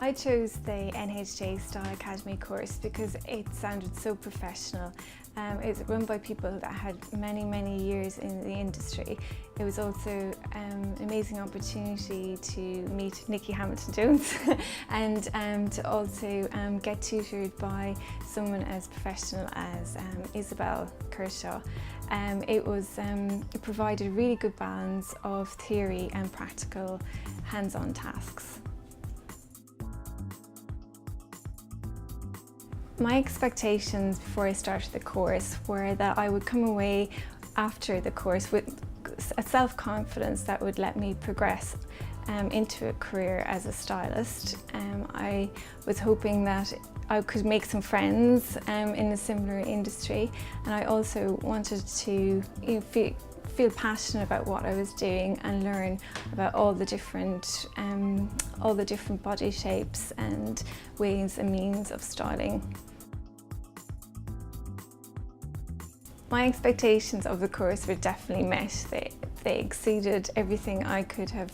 I chose the NHJ Style Academy course because it sounded so professional. It's run by people that had many years in the industry. It was also an amazing opportunity to meet Hambleton-Jones and to also get tutored by someone as professional as Isabel Kershaw. It provided a really good balance of theory and practical hands-on tasks. My expectations before I started the course were that I would come away after the course with a self-confidence that would let me progress into a career as a stylist. I was hoping that I could make some friends in a similar industry, and I also wanted to feel passionate about what I was doing and learn about all the different body shapes and ways and means of styling. My expectations of the course were definitely met. They exceeded everything I could have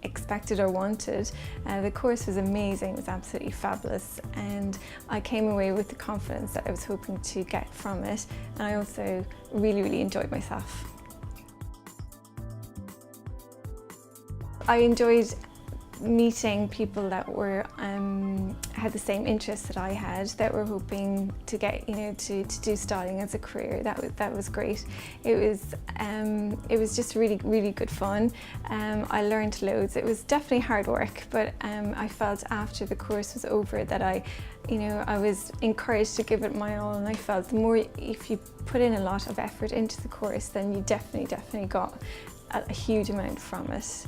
expected or wanted. The course was amazing, it was absolutely fabulous, and I came away with the confidence that I was hoping to get from it, and I also really enjoyed myself. I enjoyed meeting people that were had the same interests that I had, that were hoping to get to do styling as a career. That was great. It was just really good fun. I learned loads. It was definitely hard work, but I felt after the course was over that I was encouraged to give it my all, and I felt the more, if you put in a lot of effort into the course, then you definitely got a huge amount from it.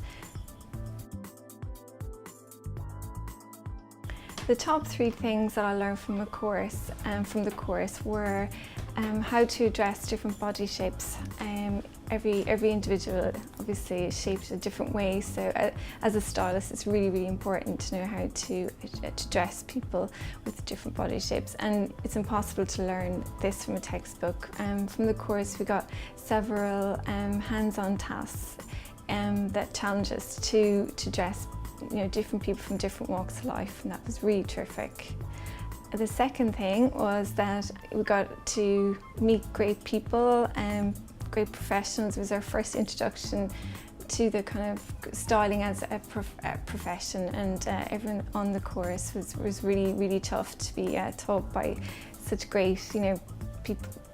The top 3 things that I learned from the course were how to address different body shapes. Every individual obviously is shaped a different way, so as a stylist it's really important to know how to dress people with different body shapes, and it's impossible to learn this from a textbook. From the course we got several hands-on tasks that challenge us to dress different people from different walks of life, and that was really terrific. The second thing was that we got to meet great people and great professionals. It was our first introduction to the kind of styling as a profession, and everyone on the course was really tough to be taught by such great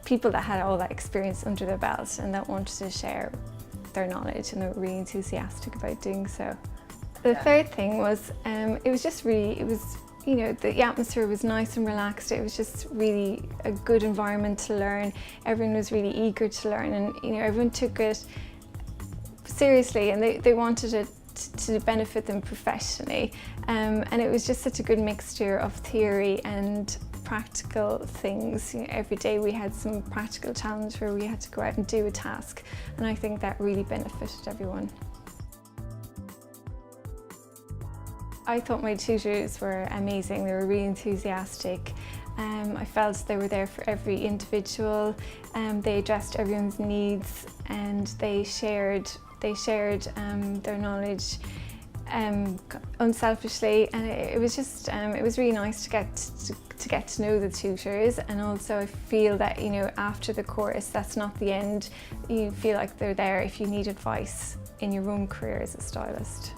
people that had all that experience under their belt and that wanted to share their knowledge, and they were really enthusiastic about doing so. The third thing was, the atmosphere was nice and relaxed. It was just really a good environment to learn. Everyone was really eager to learn, and everyone took it seriously, and they wanted it to benefit them professionally. And it was just such a good mixture of theory and practical things. Every day we had some practical challenge where we had to go out and do a task, and I think that really benefited everyone. I thought my tutors were amazing. They were really enthusiastic. I felt they were there for every individual. They addressed everyone's needs, and they shared their knowledge unselfishly, and it was really nice to get to know the tutors. And also I feel that after the course, that's not the end. You feel like they're there if you need advice in your own career as a stylist.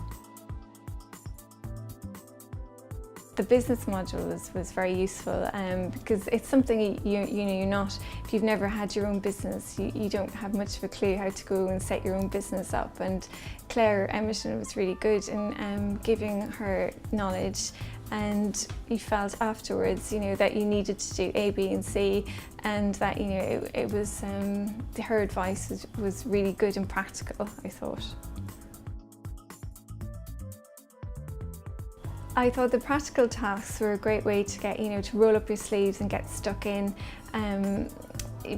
The business module was very useful because it's something you're not, if you've never had your own business, you don't have much of a clue how to go and set your own business up. And Claire Emerson was really good in giving her knowledge, and you felt afterwards that you needed to do A, B and C, and that it was her advice was really good and practical, I thought. I thought the practical tasks were a great way to get, to roll up your sleeves and get stuck in.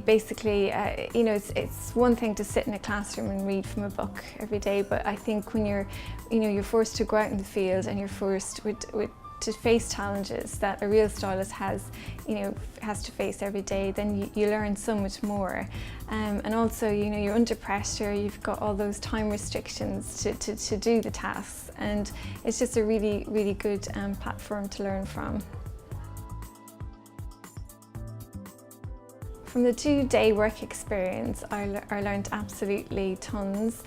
Basically, it's one thing to sit in a classroom and read from a book every day, but I think when you're forced to go out in the field and you're forced with to face challenges that a real stylist has to face every day, then you learn so much more. And also, you're under pressure, you've got all those time restrictions to do the tasks, and it's just a really, really good platform to learn from. From the 2-day work experience, I learned absolutely tons.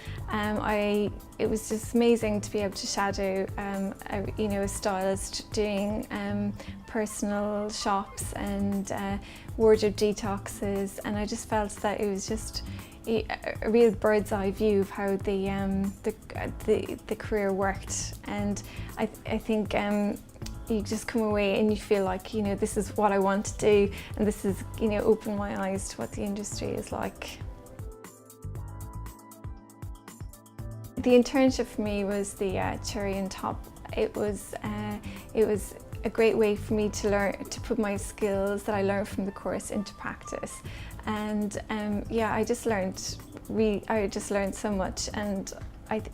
It was just amazing to be able to shadow a stylist doing personal shops and wardrobe detoxes, and I just felt that it was just a real bird's eye view of how the career worked. And I think you just come away and you feel like, this is what I want to do, and this is, opened my eyes to what the industry is like. The internship for me was the cherry on top. It was a great way for me to put my skills that I learned from the course into practice. And I just learned so much, and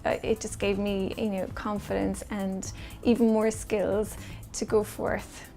it just gave me confidence and even more skills to go forth.